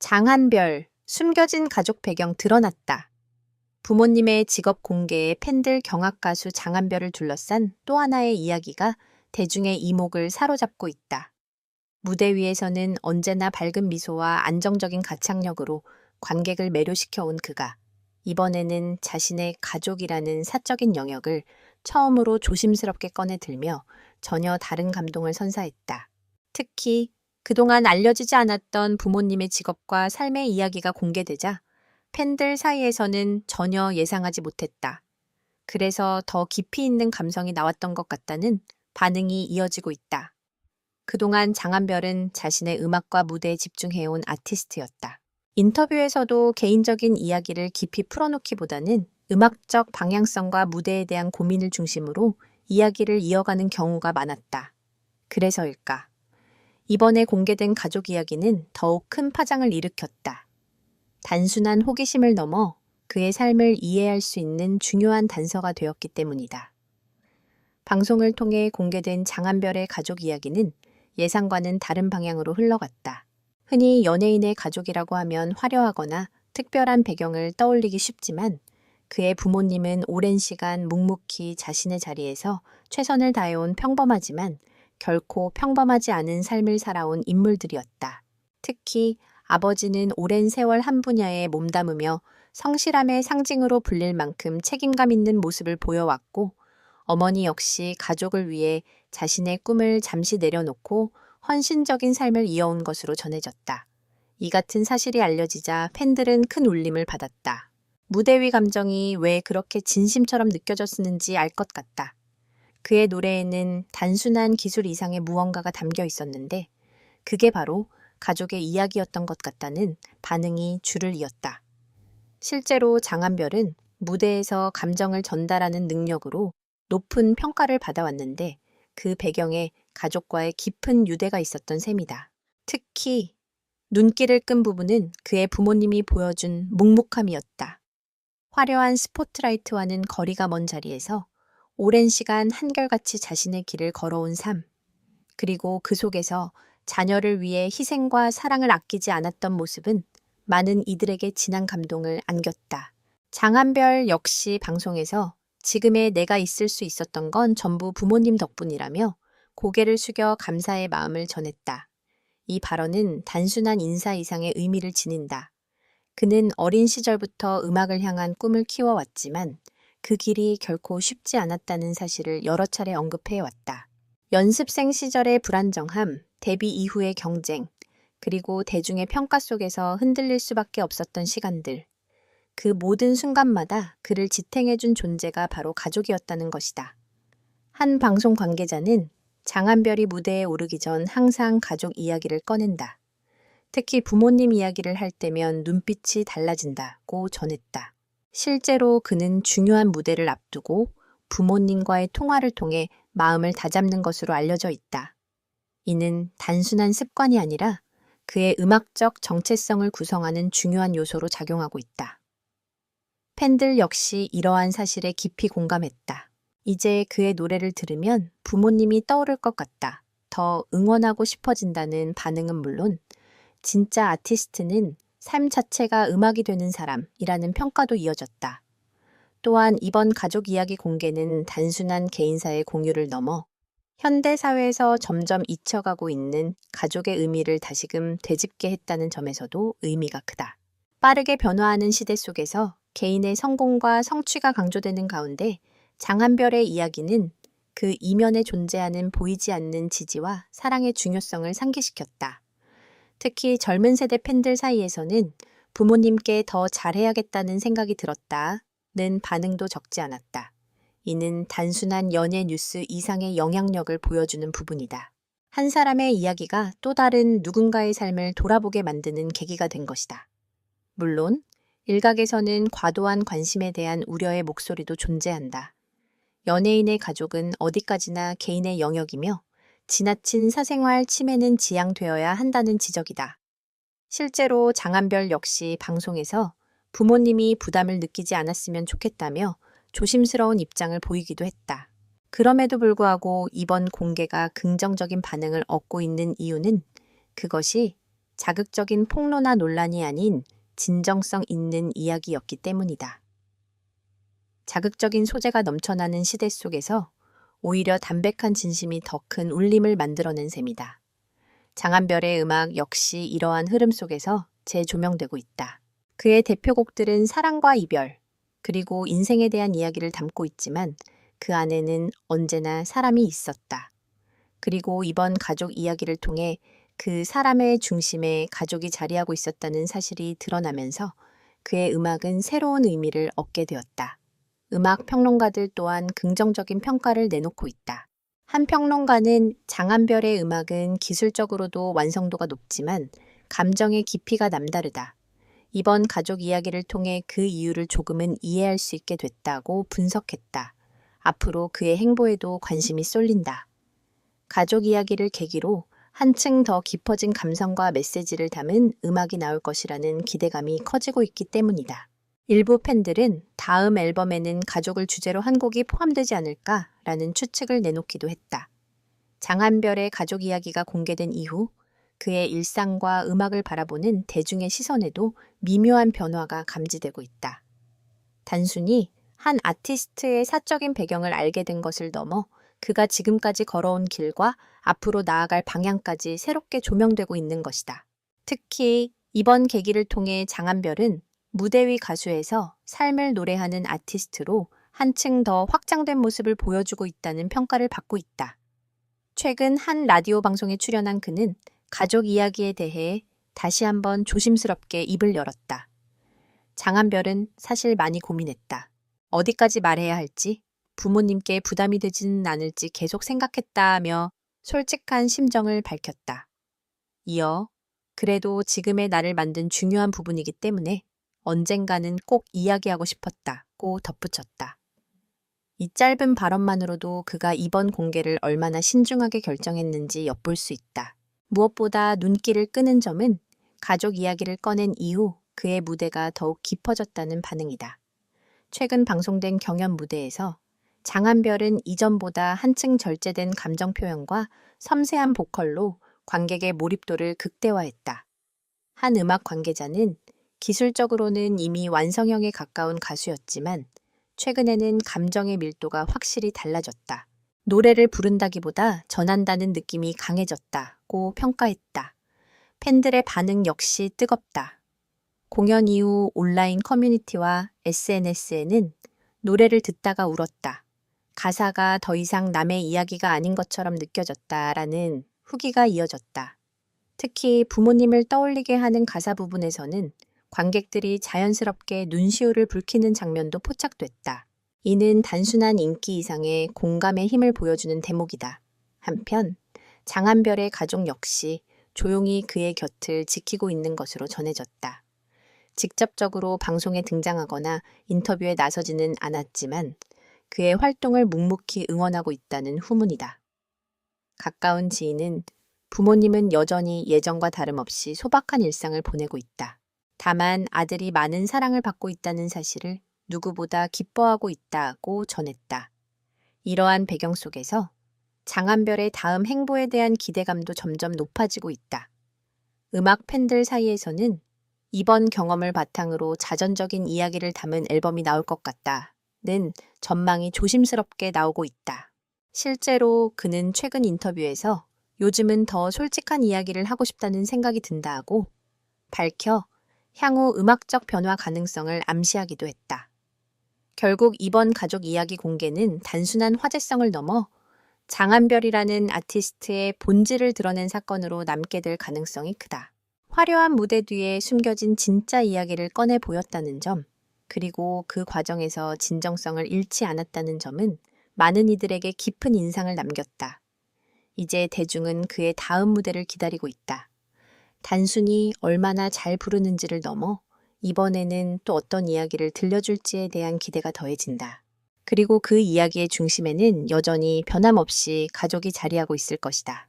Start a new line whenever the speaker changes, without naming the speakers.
장한별, 숨겨진 가족 배경 드러났다. 부모님의 직업 공개에 팬들 경악 가수 장한별을 둘러싼 또 하나의 이야기가 대중의 이목을 사로잡고 있다. 무대 위에서는 언제나 밝은 미소와 안정적인 가창력으로 관객을 매료시켜온 그가 이번에는 자신의 가족이라는 사적인 영역을 처음으로 조심스럽게 꺼내들며 전혀 다른 감동을 선사했다. 특히 그동안 알려지지 않았던 부모님의 직업과 삶의 이야기가 공개되자 팬들 사이에서는 전혀 예상하지 못했다. 그래서 더 깊이 있는 감성이 나왔던 것 같다는 반응이 이어지고 있다. 그동안 장한별은 자신의 음악과 무대에 집중해온 아티스트였다. 인터뷰에서도 개인적인 이야기를 깊이 풀어놓기보다는 음악적 방향성과 무대에 대한 고민을 중심으로 이야기를 이어가는 경우가 많았다. 그래서일까? 이번에 공개된 가족 이야기는 더욱 큰 파장을 일으켰다. 단순한 호기심을 넘어 그의 삶을 이해할 수 있는 중요한 단서가 되었기 때문이다. 방송을 통해 공개된 장한별의 가족 이야기는 예상과는 다른 방향으로 흘러갔다. 흔히 연예인의 가족이라고 하면 화려하거나 특별한 배경을 떠올리기 쉽지만 그의 부모님은 오랜 시간 묵묵히 자신의 자리에서 최선을 다해온 평범하지만 결코 평범하지 않은 삶을 살아온 인물들이었다. 특히 아버지는 오랜 세월 한 분야에 몸담으며 성실함의 상징으로 불릴 만큼 책임감 있는 모습을 보여왔고 어머니 역시 가족을 위해 자신의 꿈을 잠시 내려놓고 헌신적인 삶을 이어온 것으로 전해졌다. 이 같은 사실이 알려지자 팬들은 큰 울림을 받았다. 무대 위 감정이 왜 그렇게 진심처럼 느껴졌는지 알 것 같다. 그의 노래에는 단순한 기술 이상의 무언가가 담겨 있었는데 그게 바로 가족의 이야기였던 것 같다는 반응이 줄을 이었다. 실제로 장한별은 무대에서 감정을 전달하는 능력으로 높은 평가를 받아왔는데 그 배경에 가족과의 깊은 유대가 있었던 셈이다. 특히 눈길을 끈 부분은 그의 부모님이 보여준 묵묵함이었다. 화려한 스포트라이트와는 거리가 먼 자리에서 오랜 시간 한결같이 자신의 길을 걸어온 삶, 그리고 그 속에서 자녀를 위해 희생과 사랑을 아끼지 않았던 모습은 많은 이들에게 진한 감동을 안겼다. 장한별 역시 방송에서 지금의 내가 있을 수 있었던 건 전부 부모님 덕분이라며 고개를 숙여 감사의 마음을 전했다. 이 발언은 단순한 인사 이상의 의미를 지닌다. 그는 어린 시절부터 음악을 향한 꿈을 키워왔지만 그 길이 결코 쉽지 않았다는 사실을 여러 차례 언급해왔다. 연습생 시절의 불안정함, 데뷔 이후의 경쟁, 그리고 대중의 평가 속에서 흔들릴 수밖에 없었던 시간들. 그 모든 순간마다 그를 지탱해준 존재가 바로 가족이었다는 것이다. 한 방송 관계자는 장한별이 무대에 오르기 전 항상 가족 이야기를 꺼낸다. 특히 부모님 이야기를 할 때면 눈빛이 달라진다고 전했다. 실제로 그는 중요한 무대를 앞두고 부모님과의 통화를 통해 마음을 다잡는 것으로 알려져 있다. 이는 단순한 습관이 아니라 그의 음악적 정체성을 구성하는 중요한 요소로 작용하고 있다. 팬들 역시 이러한 사실에 깊이 공감했다. 이제 그의 노래를 들으면 부모님이 떠오를 것 같다. 더 응원하고 싶어진다는 반응은 물론 진짜 아티스트는 삶 자체가 음악이 되는 사람이라는 평가도 이어졌다. 또한 이번 가족 이야기 공개는 단순한 개인사의 공유를 넘어 현대 사회에서 점점 잊혀가고 있는 가족의 의미를 다시금 되짚게 했다는 점에서도 의미가 크다. 빠르게 변화하는 시대 속에서 개인의 성공과 성취가 강조되는 가운데 장한별의 이야기는 그 이면에 존재하는 보이지 않는 지지와 사랑의 중요성을 상기시켰다. 특히 젊은 세대 팬들 사이에서는 부모님께 더 잘해야겠다는 생각이 들었다는 반응도 적지 않았다. 이는 단순한 연예 뉴스 이상의 영향력을 보여주는 부분이다. 한 사람의 이야기가 또 다른 누군가의 삶을 돌아보게 만드는 계기가 된 것이다. 물론 일각에서는 과도한 관심에 대한 우려의 목소리도 존재한다. 연예인의 가족은 어디까지나 개인의 영역이며 지나친 사생활 침해는 지양되어야 한다는 지적이다. 실제로 장한별 역시 방송에서 부모님이 부담을 느끼지 않았으면 좋겠다며 조심스러운 입장을 보이기도 했다. 그럼에도 불구하고 이번 공개가 긍정적인 반응을 얻고 있는 이유는 그것이 자극적인 폭로나 논란이 아닌 진정성 있는 이야기였기 때문이다. 자극적인 소재가 넘쳐나는 시대 속에서 오히려 담백한 진심이 더 큰 울림을 만들어낸 셈이다. 장한별의 음악 역시 이러한 흐름 속에서 재조명되고 있다. 그의 대표곡들은 사랑과 이별, 그리고 인생에 대한 이야기를 담고 있지만 그 안에는 언제나 사람이 있었다. 그리고 이번 가족 이야기를 통해 그 사람의 중심에 가족이 자리하고 있었다는 사실이 드러나면서 그의 음악은 새로운 의미를 얻게 되었다. 음악 평론가들 또한 긍정적인 평가를 내놓고 있다. 한 평론가는 장한별의 음악은 기술적으로도 완성도가 높지만 감정의 깊이가 남다르다. 이번 가족 이야기를 통해 그 이유를 조금은 이해할 수 있게 됐다고 분석했다. 앞으로 그의 행보에도 관심이 쏠린다. 가족 이야기를 계기로 한층 더 깊어진 감성과 메시지를 담은 음악이 나올 것이라는 기대감이 커지고 있기 때문이다. 일부 팬들은 다음 앨범에는 가족을 주제로 한 곡이 포함되지 않을까라는 추측을 내놓기도 했다. 장한별의 가족 이야기가 공개된 이후 그의 일상과 음악을 바라보는 대중의 시선에도 미묘한 변화가 감지되고 있다. 단순히 한 아티스트의 사적인 배경을 알게 된 것을 넘어 그가 지금까지 걸어온 길과 앞으로 나아갈 방향까지 새롭게 조명되고 있는 것이다. 특히 이번 계기를 통해 장한별은 무대 위 가수에서 삶을 노래하는 아티스트로 한층 더 확장된 모습을 보여주고 있다는 평가를 받고 있다. 최근 한 라디오 방송에 출연한 그는 가족 이야기에 대해 다시 한번 조심스럽게 입을 열었다. 장한별은 사실 많이 고민했다. 어디까지 말해야 할지, 부모님께 부담이 되지는 않을지 계속 생각했다며 솔직한 심정을 밝혔다. 이어 그래도 지금의 나를 만든 중요한 부분이기 때문에 언젠가는 꼭 이야기하고 싶었다고 덧붙였다. 이 짧은 발언만으로도 그가 이번 공개를 얼마나 신중하게 결정했는지 엿볼 수 있다. 무엇보다 눈길을 끄는 점은 가족 이야기를 꺼낸 이후 그의 무대가 더욱 깊어졌다는 반응이다. 최근 방송된 경연 무대에서 장한별은 이전보다 한층 절제된 감정 표현과 섬세한 보컬로 관객의 몰입도를 극대화했다. 한 음악 관계자는 기술적으로는 이미 완성형에 가까운 가수였지만 최근에는 감정의 밀도가 확실히 달라졌다. 노래를 부른다기보다 전한다는 느낌이 강해졌다고 평가했다. 팬들의 반응 역시 뜨겁다. 공연 이후 온라인 커뮤니티와 SNS에는 노래를 듣다가 울었다. 가사가 더 이상 남의 이야기가 아닌 것처럼 느껴졌다라는 후기가 이어졌다. 특히 부모님을 떠올리게 하는 가사 부분에서는 관객들이 자연스럽게 눈시울을 붉히는 장면도 포착됐다. 이는 단순한 인기 이상의 공감의 힘을 보여주는 대목이다. 한편 장한별의 가족 역시 조용히 그의 곁을 지키고 있는 것으로 전해졌다. 직접적으로 방송에 등장하거나 인터뷰에 나서지는 않았지만 그의 활동을 묵묵히 응원하고 있다는 후문이다. 가까운 지인은 부모님은 여전히 예전과 다름없이 소박한 일상을 보내고 있다. 다만 아들이 많은 사랑을 받고 있다는 사실을 누구보다 기뻐하고 있다고 전했다. 이러한 배경 속에서 장한별의 다음 행보에 대한 기대감도 점점 높아지고 있다. 음악 팬들 사이에서는 이번 경험을 바탕으로 자전적인 이야기를 담은 앨범이 나올 것 같다는 전망이 조심스럽게 나오고 있다. 실제로 그는 최근 인터뷰에서 요즘은 더 솔직한 이야기를 하고 싶다는 생각이 든다고 밝혀 향후 음악적 변화 가능성을 암시하기도 했다. 결국 이번 가족 이야기 공개는 단순한 화제성을 넘어 장한별이라는 아티스트의 본질을 드러낸 사건으로 남게 될 가능성이 크다. 화려한 무대 뒤에 숨겨진 진짜 이야기를 꺼내 보였다는 점, 그리고 그 과정에서 진정성을 잃지 않았다는 점은 많은 이들에게 깊은 인상을 남겼다. 이제 대중은 그의 다음 무대를 기다리고 있다. 단순히 얼마나 잘 부르는지를 넘어 이번에는 또 어떤 이야기를 들려줄지에 대한 기대가 더해진다. 그리고 그 이야기의 중심에는 여전히 변함없이 가족이 자리하고 있을 것이다.